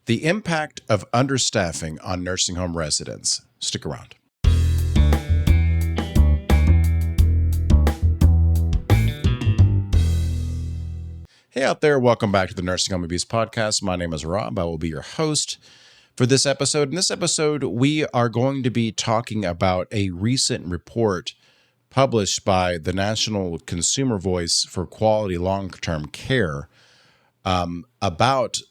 The impact of understaffing on nursing home residents. Stick around. Hey out there, welcome back to the Nursing Home Abuse Podcast. My name is Rob. I will be your host for this episode. In this episode, we are going to be talking about a recent report published by the National Consumer Voice for Quality Long-Term Care about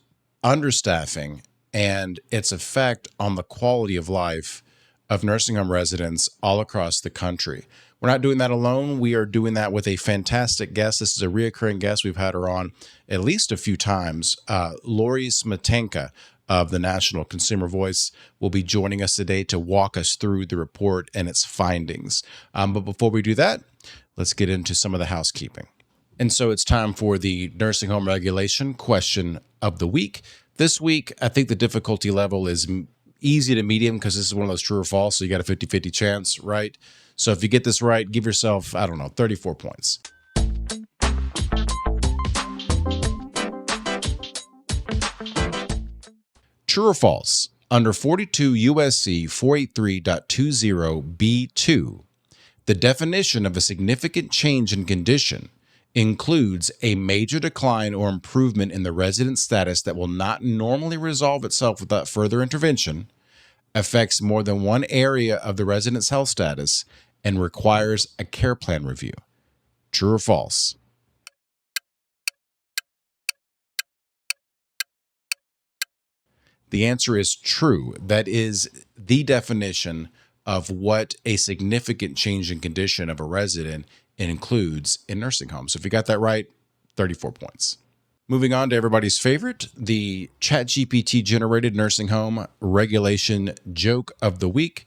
understaffing and its effect on the quality of life of nursing home residents all across the country. We're not doing that alone. We are doing that with a fantastic guest. This is a reoccurring guest. We've had her on at least a few times. Lori Smetanka of the National Consumer Voice will be joining us today to walk us through the report and its findings. But before we do that, let's get into some of the housekeeping. And so it's time for the nursing home regulation question of the week. This week, I think the difficulty level is easy to medium because this is one of those true or false, so you got a 50-50 chance, right? So if you get this right, give yourself, 34 points. True or false? Under 42 USC 483.20b2, the definition of a significant change in condition includes a major decline or improvement in the resident status that will not normally resolve itself without further intervention, affects more than one area of the resident's health status, and requires a care plan review. True or false? The answer is true. That is the definition of what a significant change in condition of a resident includes in nursing homes. So if you got that right, 34 points. Moving on to everybody's favorite, the ChatGPT generated nursing home regulation joke of the week.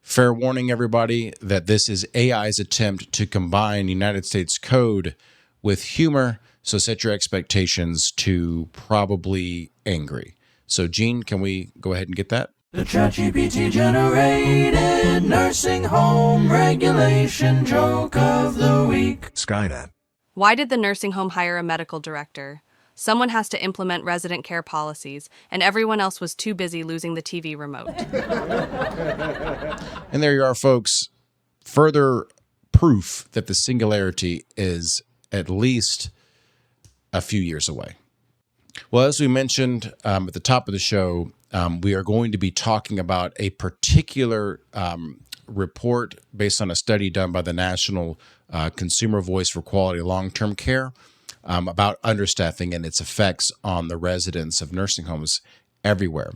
Fair warning, everybody, that this is AI's attempt to combine United States code with humor. So set your expectations to probably angry. So, Gene, can we go ahead and get that? The ChatGPT generated nursing home regulation joke of the week. Skynet. Why did the nursing home hire a medical director? Someone has to implement resident care policies, and everyone else was too busy losing the TV remote. And there you are, folks. Further proof that the singularity is at least a few years away. Well, as we mentioned at the top of the show, we are going to be talking about a particular report based on a study done by the National Consumer Voice for Quality Long-Term Care about understaffing and its effects on the residents of nursing homes everywhere.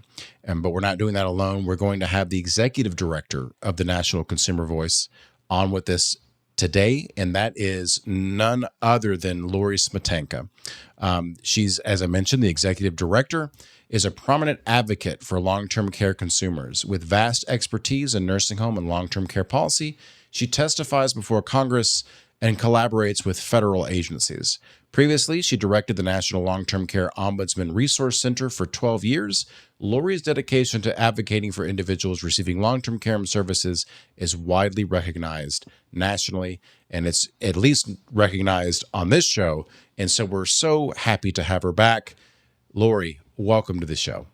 But we're not doing that alone. We're going to have the executive director of the National Consumer Voice on with us today, and that is none other than Lori Smetanka. She's, as I mentioned, the executive director, is a prominent advocate for long-term care consumers. With vast expertise in nursing home and long-term care policy, she testifies before Congress and collaborates with federal agencies. Previously, she directed the National Long-Term Care Ombudsman Resource Center for 12 years. Lori's dedication to advocating for individuals receiving long-term care services is widely recognized nationally, and it's at least recognized on this show. And so we're so happy to have her back. Lori, welcome to the show.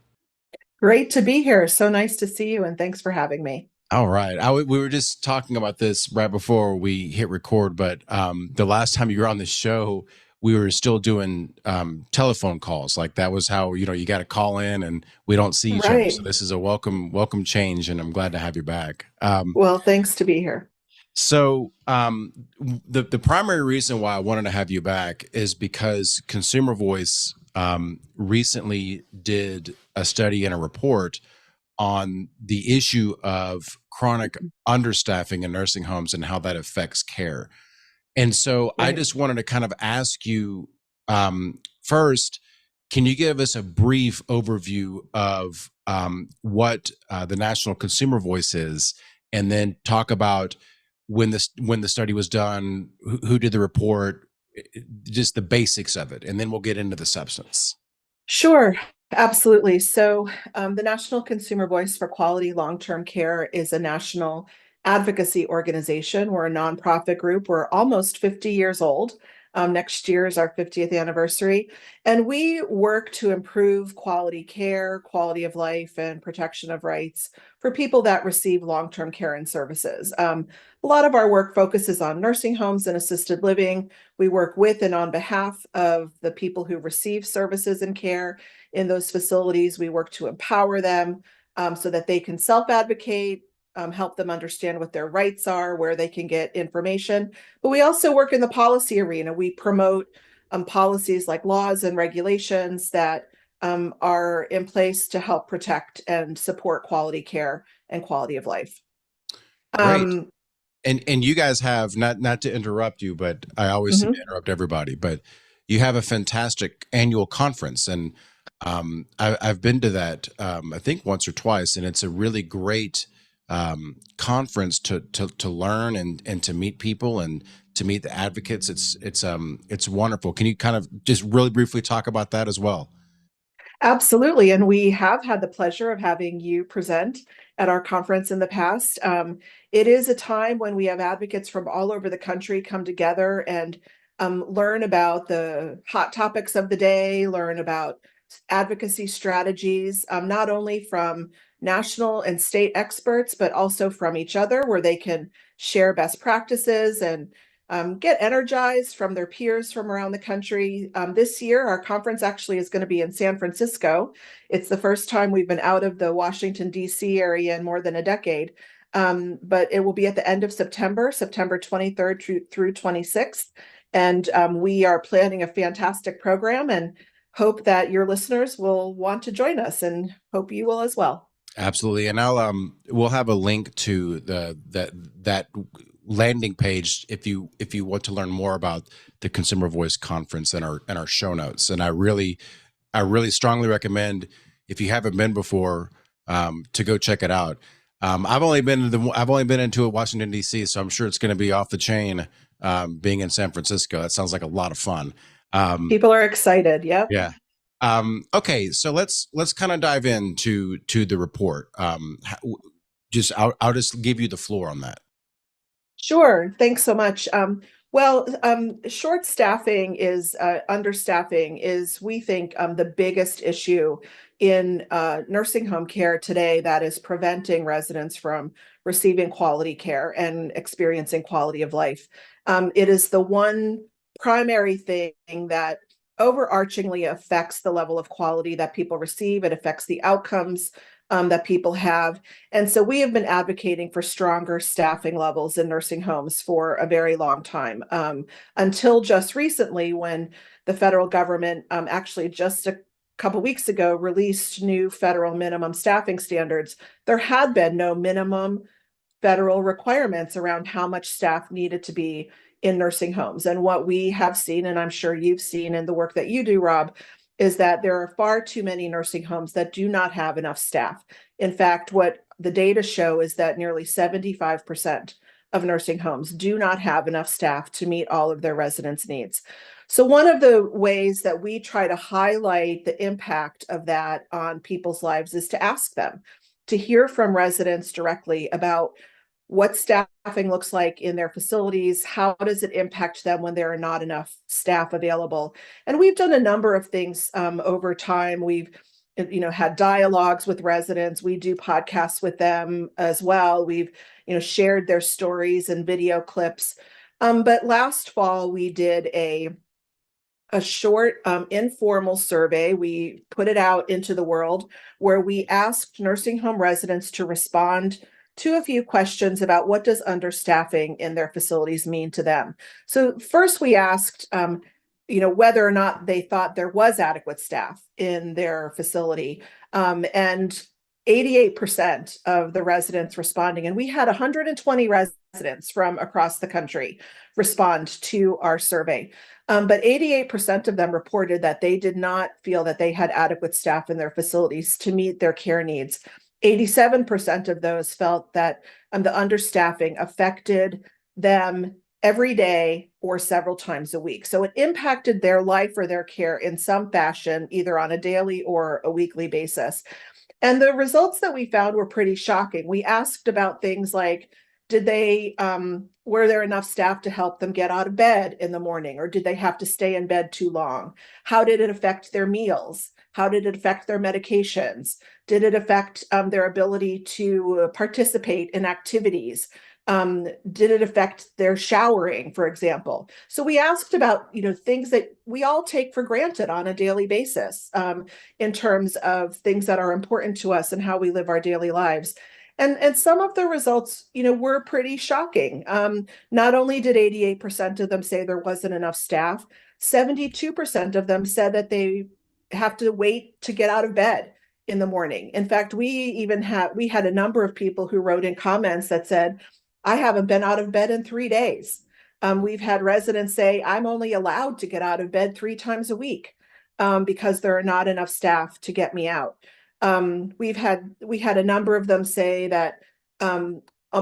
Great to be here. So nice to see you, and thanks for having me. All right. We were just talking about this right before we hit record, but the last time you were on the show, we were still doing telephone calls. Like that was how, you got to call in and we don't see each other. So this is a welcome change, and I'm glad to have you back. Well, thanks to be here. So the primary reason why I wanted to have you back is because Consumer Voice recently did a study and a report on the issue of chronic understaffing in nursing homes and how that affects care. And so I just wanted to kind of ask you first, can you give us a brief overview of what the National Consumer Voice is, and then talk about when the study was done, who did the report, just the basics of it, and then we'll get into the substance. Sure, absolutely. So the National Consumer Voice for Quality Long-Term Care is a national advocacy organization. We're a nonprofit group. We're almost 50 years old. Next year is our 50th anniversary. And we work to improve quality care, quality of life, and protection of rights for people that receive long-term care and services. A lot of our work focuses on nursing homes and assisted living. We work with and on behalf of the people who receive services and care in those facilities. We work to empower them so that they can self-advocate, help them understand what their rights are, where they can get information. But we also work in the policy arena. We promote policies like laws and regulations that are in place to help protect and support quality care and quality of life. Great. And you guys have, not to interrupt you, but I always seem Mhm. to interrupt everybody, but you have a fantastic annual conference, and I've been to that I think once or twice, and it's a really great conference to learn and to meet people and to meet the advocates. It's wonderful. Can you kind of just really briefly talk about that as well? Absolutely. And we have had the pleasure of having you present at our conference in the past. It is a time when we have advocates from all over the country come together and learn about the hot topics of the day, learn about advocacy strategies, not only from national and state experts, but also from each other, where they can share best practices and get energized from their peers from around the country. This year, our conference actually is going to be in San Francisco. It's the first time we've been out of the Washington, D.C. area in more than a decade. But it will be at the end of September, September 23rd through 26th. And we are planning a fantastic program and hope that your listeners will want to join us, and hope you will as well. Absolutely, and I'll we'll have a link to that landing page if you want to learn more about the Consumer Voice Conference in our show notes. And I really strongly recommend, if you haven't been before, to go check it out. I've only been into Washington D.C., so I'm sure it's going to be off the chain. Being in San Francisco, that sounds like a lot of fun. People are excited. Yep. Yeah. Okay, so let's kind of dive into the report. I'll just give you the floor on that. Sure. Thanks so much. Short staffing is understaffing is, we think, the biggest issue in nursing home care today that is preventing residents from receiving quality care and experiencing quality of life. It is the one primary thing that overarchingly affects the level of quality that people receive. It affects the outcomes that people have. And so we have been advocating for stronger staffing levels in nursing homes for a very long time, until just recently, when the federal government actually just a couple weeks ago released new federal minimum staffing standards. There had been no minimum federal requirements around how much staff needed to be in nursing homes. And what we have seen, and I'm sure you've seen in the work that you do, Rob, is that there are far too many nursing homes that do not have enough staff. In fact, what the data show is that nearly 75% of nursing homes do not have enough staff to meet all of their residents' needs. So one of the ways that we try to highlight the impact of that on people's lives is to ask them, to hear from residents directly about what staffing looks like in their facilities. How does it impact them when there are not enough staff available? And we've done a number of things over time. We've had dialogues with residents. We do podcasts with them as well. We've shared their stories and video clips. But last fall we did a short informal survey. We put it out into the world, where we asked nursing home residents to respond to a few questions about what does understaffing in their facilities mean to them. So first we asked, whether or not they thought there was adequate staff in their facility. And 88% of the residents responding, and we had 120 residents from across the country respond to our survey. But 88% of them reported that they did not feel that they had adequate staff in their facilities to meet their care needs. 87% of those felt that the understaffing affected them every day or several times a week. So it impacted their life or their care in some fashion, either on a daily or a weekly basis. And the results that we found were pretty shocking. We asked about things like, Were there enough staff to help them get out of bed in the morning, or did they have to stay in bed too long? How did it affect their meals? How did it affect their medications? Did it affect their ability to participate in activities? Did it affect their showering, for example? So we asked about, things that we all take for granted on a daily basis, in terms of things that are important to us and how we live our daily lives. And some of the results, were pretty shocking. Not only did 88% of them say there wasn't enough staff, 72% of them said that they have to wait to get out of bed in the morning. In fact, we had a number of people who wrote in comments that said, I haven't been out of bed in 3 days. We've had residents say, I'm only allowed to get out of bed 3 times a week, because there are not enough staff to get me out. We had a number of them say that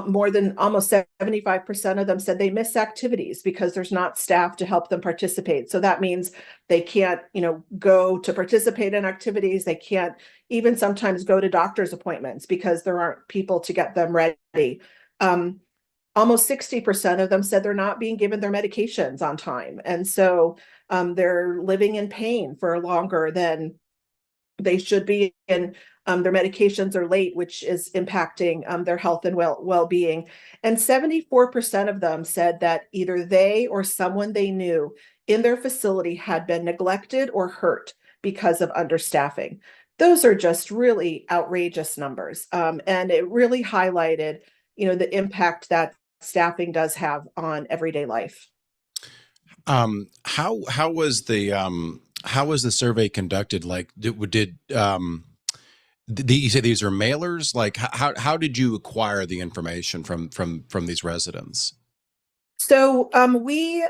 more than almost 75% of them said they miss activities because there's not staff to help them participate. So that means they can't, go to participate in activities. They can't even sometimes go to doctor's appointments because there aren't people to get them ready. Almost 60% of them said they're not being given their medications on time. And so they're living in pain for longer than they should be, and their medications are late, which is impacting their health and well-being. And 74% of them said that either they or someone they knew in their facility had been neglected or hurt because of understaffing. Those are just really outrageous numbers, and it really highlighted, the impact that staffing does have on everyday life. How was the survey conducted? Like, you say these are mailers? Like, how did you acquire the information from these residents? So we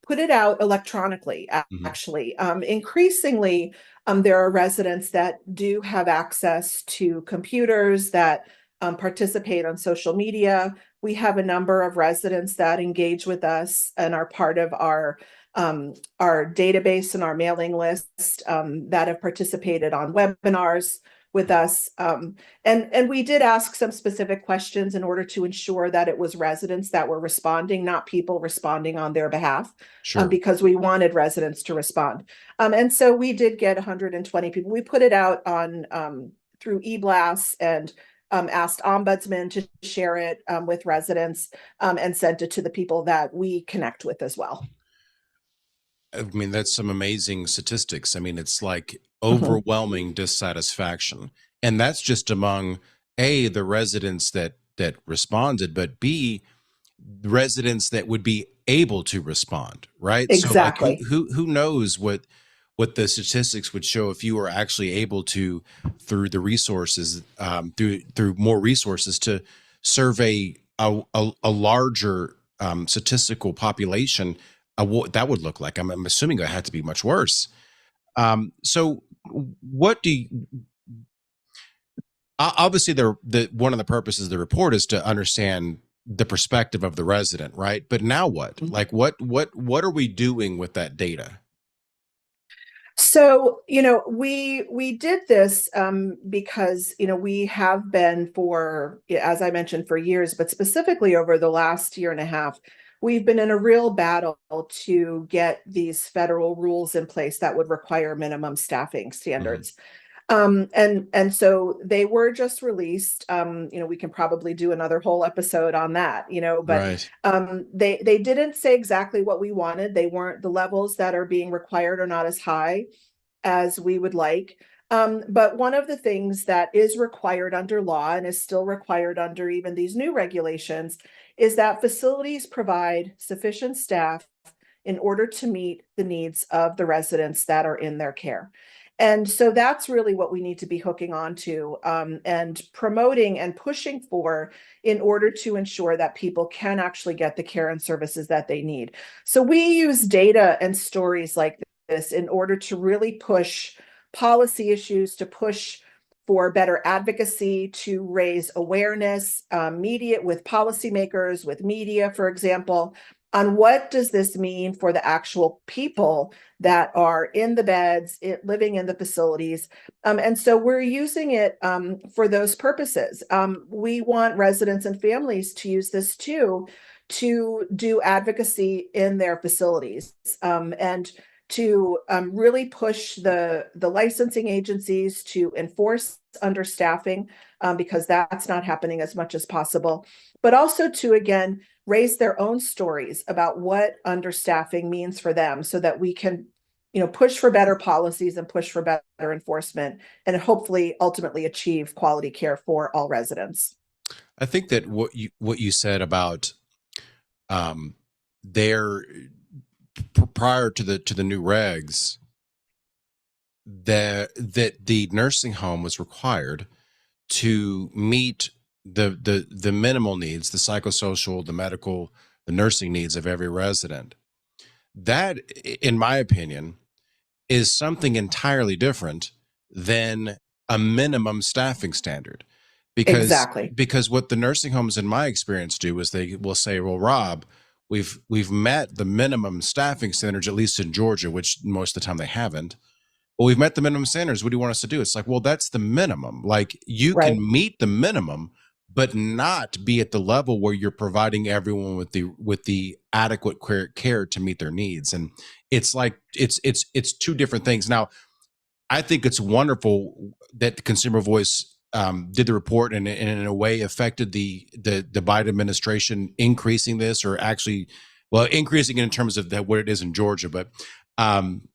put it out electronically, Hmm. actually. Increasingly, there are residents that do have access to computers that participate on social media. We have a number of residents that engage with us and are part of our database and our mailing list, that have participated on webinars with us. And we did ask some specific questions in order to ensure that it was residents that were responding, not people responding on their behalf, Sure. because we wanted residents to respond. And so we did get 120 people. We put it out on through eBlasts and asked ombudsman to share it with residents, and sent it to the people that we connect with as well. I mean, that's some amazing statistics. I mean, it's like Mhm. overwhelming dissatisfaction. And that's just among A, the residents that responded, but B, residents that would be able to respond, right? So like Exactly. who knows what the statistics would show if you were actually able to, through the resources, through more resources, to survey a larger statistical population, what that would look like. I'm assuming it had to be much worse. So what do you, obviously the one of the purposes of the report is to understand the perspective of the resident, right? But now what? Like what are we doing with that data? So, we did this because, we have been for, as I mentioned, for years, but specifically over the last year and a half, we've been in a real battle to get these federal rules in place that would require minimum staffing Mhm. standards. And so they were just released. We can probably do another whole episode on that, but Right. they didn't say exactly what we wanted. They weren't the levels that are being required are not as high as we would like. But one of the things that is required under law and is still required under even these new regulations is that facilities provide sufficient staff in order to meet the needs of the residents that are in their care. And so that's really what we need to be hooking on to, and promoting and pushing for in order to ensure that people can actually get the care and services that they need. So we use data and stories like this in order to really push policy issues, to push for better advocacy, to raise awareness, media with policymakers, with media, for example, on what does this mean for the actual people that are in the beds, living in the facilities. And so we're using it for those purposes. We want residents and families to use this too, to do advocacy in their facilities, and to really push the licensing agencies to enforce understaffing, because that's not happening as much as possible, but also to, again, raise their own stories about what understaffing means for them, so that we can, push for better policies and push for better enforcement, and hopefully ultimately achieve quality care for all residents. I think that what you said about their prior to the new regs, that the nursing home was required to meet the minimal needs, the psychosocial, the medical, the nursing needs of every resident. That, in my opinion, is something entirely different than a minimum staffing standard. because Exactly. because what the nursing homes in my experience do is they will say, well, Rob, we've met the minimum staffing standards, at least in Georgia, which most of the time they haven't. Well, we've met the minimum standards. What do you want us to do? It's like, well, that's the minimum. Like, you Right. can meet the minimum, but not be at the level where you're providing everyone with the adequate care to meet their needs. And it's like it's two different things. Now, I think it's wonderful that the Consumer Voice did the report, and in a way affected the Biden administration increasing this, or actually, well, increasing it in terms of that what it is in Georgia. Um,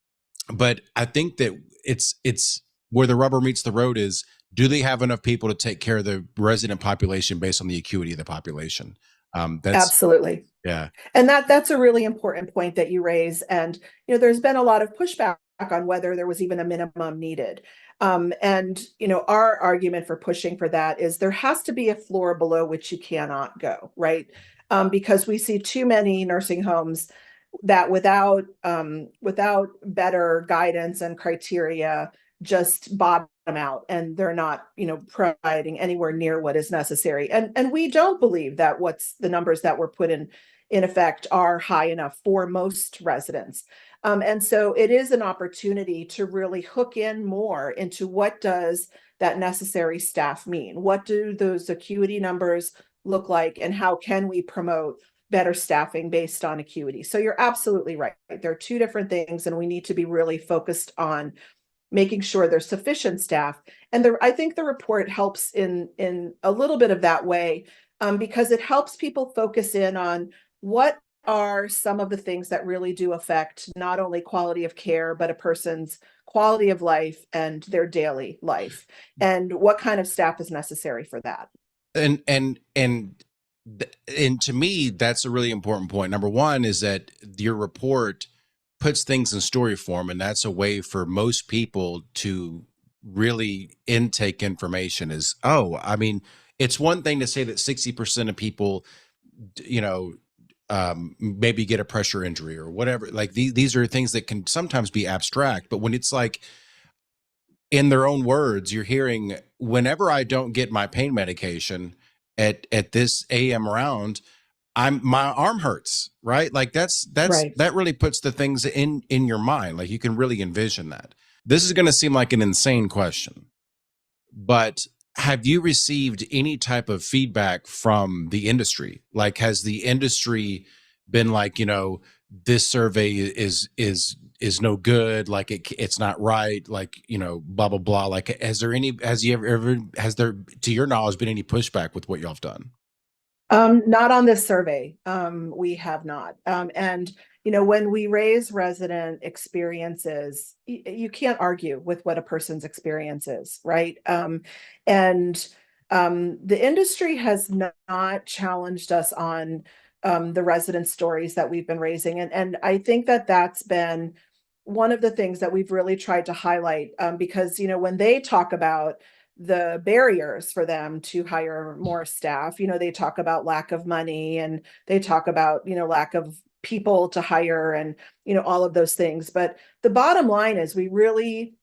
but I think that it's where the rubber meets the road is, do they have enough people to take care of the resident population based on the acuity of the population? That's Absolutely. Yeah. And that's a really important point that you raise. And there's been a lot of pushback on whether there was even a minimum needed. And our argument for pushing for that is there has to be a floor below which you cannot go, right? Because we see too many nursing homes that without better guidance and criteria just bottom out, and they're not providing anywhere near what is necessary. And we don't believe that what's the numbers that were put in effect are high enough for most residents. And so it is an opportunity to really hook in more into what does that necessary staff mean? What do those acuity numbers look like? And how can we promote better staffing based on acuity? So you're absolutely right. There are two different things, and we need to be really focused on making sure there's sufficient staff. And I think the report helps in a little bit of that way, because it helps people focus in on what are some of the things that really do affect not only quality of care, but a person's quality of life and their daily life, and what kind of staff is necessary for that. And to me, that's a really important point. Number one is that your report puts things in story form, and that's a way for most people to really intake information. Is, oh, I mean, it's one thing to say that 60% of people, you know, maybe get a pressure injury or whatever. Like, these are things that can sometimes be abstract, but when it's like, in their own words, you're hearing, whenever I don't get my pain medication at this AM round, my arm hurts, right? Like, Right. that really puts the things in your mind. Like, you can really envision that. This is going to seem like an insane question, but have you received any type of feedback from the industry? Like, has the industry been like, this survey is no good, like it's not right, like, blah blah blah? Like, has there, to your knowledge, been any pushback with what y'all have done? Not on this survey. We have not. And when we raise resident experiences, you can't argue with what a person's experience is, right? And the industry has not challenged us on the resident stories that we've been raising, and I think that that's been one of the things that we've really tried to highlight, because when they talk about the barriers for them to hire more staff, they talk about lack of money, and they talk about lack of people to hire, and all of those things. But the bottom line is, we really,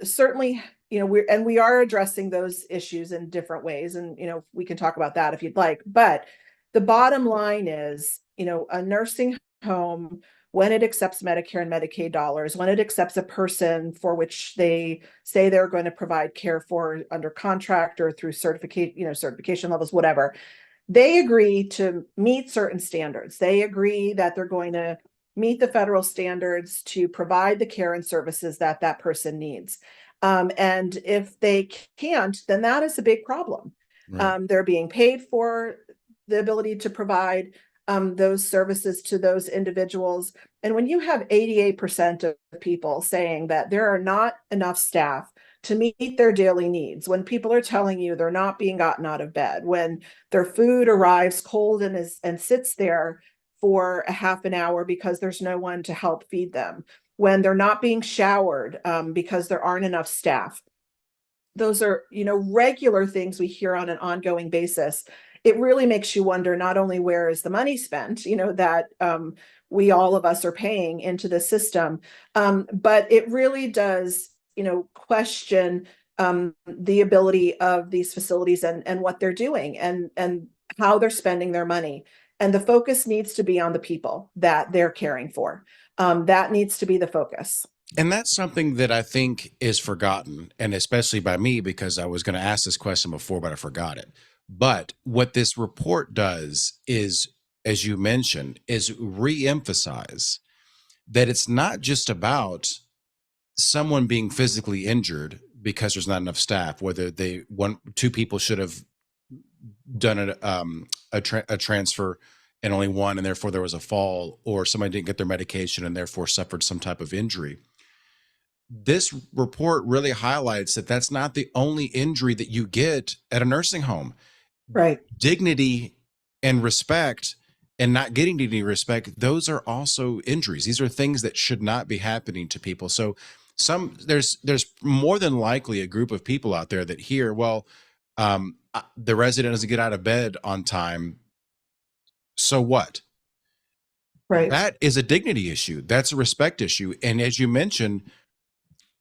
certainly, we are addressing those issues in different ways, and we can talk about that if you'd like. But the bottom line is, a nursing home, when it accepts Medicare and Medicaid dollars, when it accepts a person for which they say they're going to provide care for under contract or through certification levels, whatever, they agree to meet certain standards. They agree that they're going to meet the federal standards to provide the care and services that that person needs. And if they can't, then that is a big problem. Right. They're being paid for the ability to provide those services to those individuals. And when you have 88% of people saying that there are not enough staff to meet their daily needs, when people are telling you they're not being gotten out of bed, when their food arrives cold and sits there for a half an hour because there's no one to help feed them, when they're not being showered because there aren't enough staff. Those are, regular things we hear on an ongoing basis. It really makes you wonder not only where is the money spent, that we all of us are paying into the system, but it really does, question the ability of these facilities and what they're doing and how they're spending their money. And the focus needs to be on the people that they're caring for. That needs to be the focus. And that's something that I think is forgotten, and especially by me, because I was going to ask this question before, but I forgot it. But what this report does is, as you mentioned, is re-emphasize that it's not just about someone being physically injured because there's not enough staff, whether two people should have done a transfer and only one, and therefore there was a fall, or somebody didn't get their medication and therefore suffered some type of injury. This report really highlights that that's not the only injury that you get at a nursing home. Right. Dignity and respect, and not getting dignity and respect, those are also injuries. These are things that should not be happening to people. So there's more than likely a group of people out there that hear, well, the resident doesn't get out of bed on time. So what? Right. That is a dignity issue. That's a respect issue. And as you mentioned,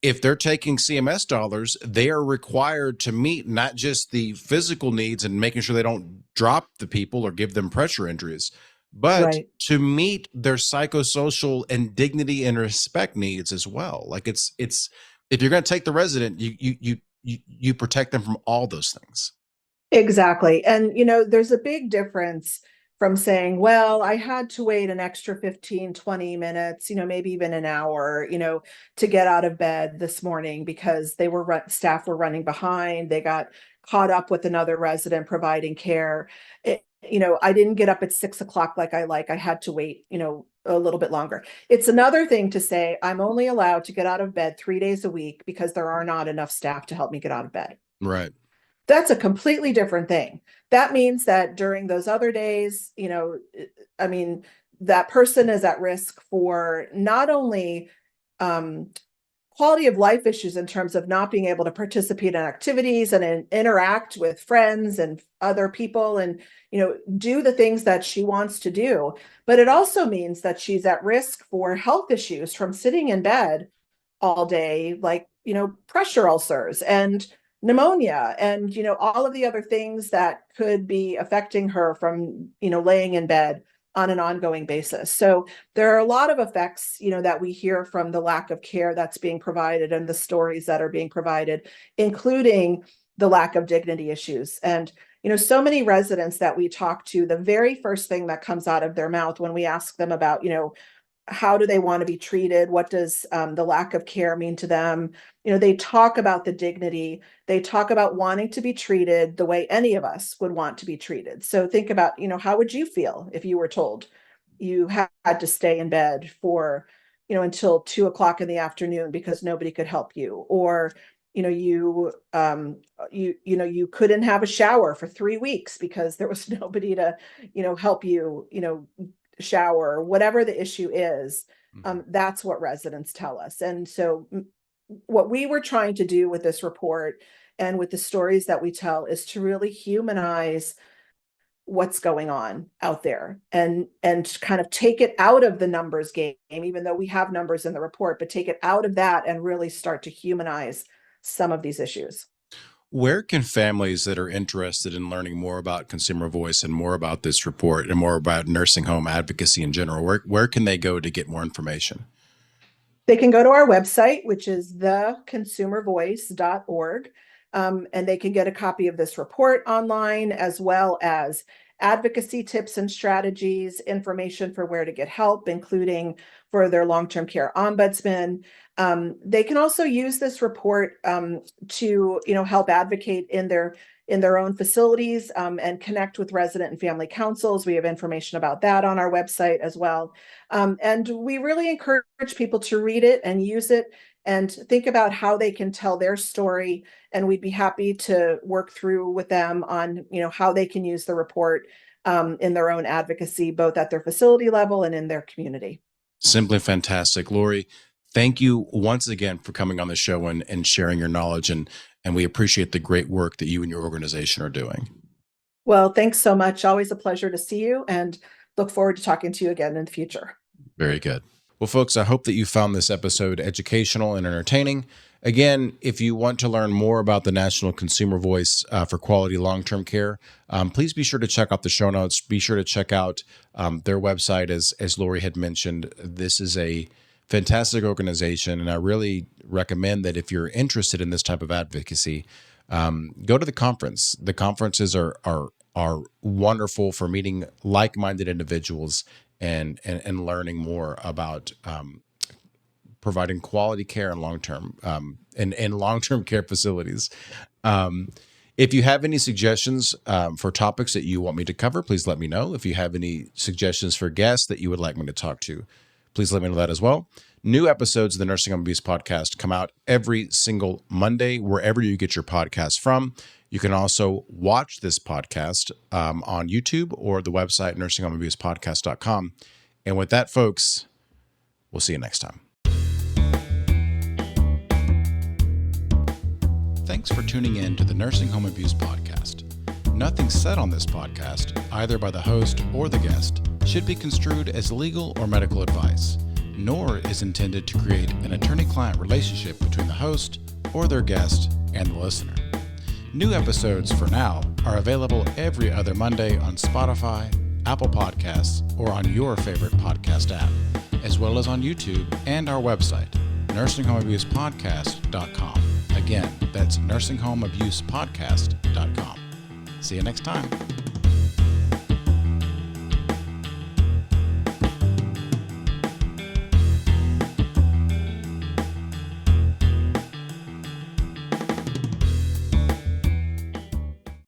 if they're taking CMS dollars, they are required to meet not just the physical needs and making sure they don't drop the people or give them pressure injuries, but Right. to meet their psychosocial and dignity and respect needs as well. Like it's if you're going to take the resident, you protect them from all those things. Exactly. And, there's a big difference from saying, well, I had to wait an extra 15, 20 minutes, maybe even an hour, to get out of bed this morning because staff were running behind. They got caught up with another resident providing care. I didn't get up at 6 o'clock like I had to wait, a little bit longer. It's another thing to say, I'm only allowed to get out of bed 3 days a week because there are not enough staff to help me get out of bed. Right. That's a completely different thing. That means that during those other days, I mean, that person is at risk for not only quality of life issues in terms of not being able to participate in activities and interact with friends and other people and, do the things that she wants to do. But it also means that she's at risk for health issues from sitting in bed all day, like, pressure ulcers and pneumonia and, all of the other things that could be affecting her from, laying in bed on an ongoing basis. So there are a lot of effects, that we hear from the lack of care that's being provided and the stories that are being provided, including the lack of dignity issues. And, so many residents that we talk to, the very first thing that comes out of their mouth when we ask them about, how do they want to be treated? What does the lack of care mean to them? They talk about the dignity. They talk about wanting to be treated the way any of us would want to be treated. So think about, how would you feel if you were told you had to stay in bed for, until 2 o'clock in the afternoon because nobody could help you, or you couldn't have a shower for 3 weeks because there was nobody to, help you, shower, or whatever the issue is. That's what residents tell us. And so what we were trying to do with this report and with the stories that we tell is to really humanize what's going on out there and kind of take it out of the numbers game, even though we have numbers in the report, but take it out of that and really start to humanize some of these issues. Where can families that are interested in learning more about consumer voice and more about this report and more about nursing home advocacy in general, where can they go to get more information? They can go to our website, which is theconsumervoice.org, and they can get a copy of this report online, as well as advocacy tips and strategies, information for where to get help, including for their long-term care ombudsman. They can also use this report to, help advocate in their own facilities, and connect with resident and family councils. We have information about that on our website as well. And we really encourage people to read it and use it and think about how they can tell their story. And we'd be happy to work through with them on, how they can use the report in their own advocacy, both at their facility level and in their community. Simply fantastic. Lori, thank you once again for coming on the show and sharing your knowledge. And we appreciate the great work that you and your organization are doing. Well, thanks so much. Always a pleasure to see you, and look forward to talking to you again in the future. Very good. Well, folks, I hope that you found this episode educational and entertaining. Again, if you want to learn more about the National Consumer Voice for Quality Long-Term Care, please be sure to check out the show notes. Be sure to check out their website, as Lori had mentioned. This is a fantastic organization, and I really recommend that if you're interested in this type of advocacy, go to the conference. The conferences are wonderful for meeting like-minded individuals and learning more about providing quality care and long-term long-term care facilities. If you have any suggestions for topics that you want me to cover, please let me know. If you have any suggestions for guests that you would like me to talk to, please let me know that as well. New episodes of the Nursing Home Abuse Podcast come out every single Monday, wherever you get your podcasts from. You can also watch this podcast on YouTube or the website, nursinghomeabusepodcast.com. And with that, folks, we'll see you next time. Thanks for tuning in to the Nursing Home Abuse Podcast. Nothing said on this podcast, either by the host or the guest, should be construed as legal or medical advice, nor is intended to create an attorney-client relationship between the host or their guest and the listener. New episodes for now are available every other Monday on Spotify, Apple Podcasts, or on your favorite podcast app, as well as on YouTube and our website, nursinghomeabusepodcast.com. Again, that's nursinghomeabusepodcast.com. See you next time.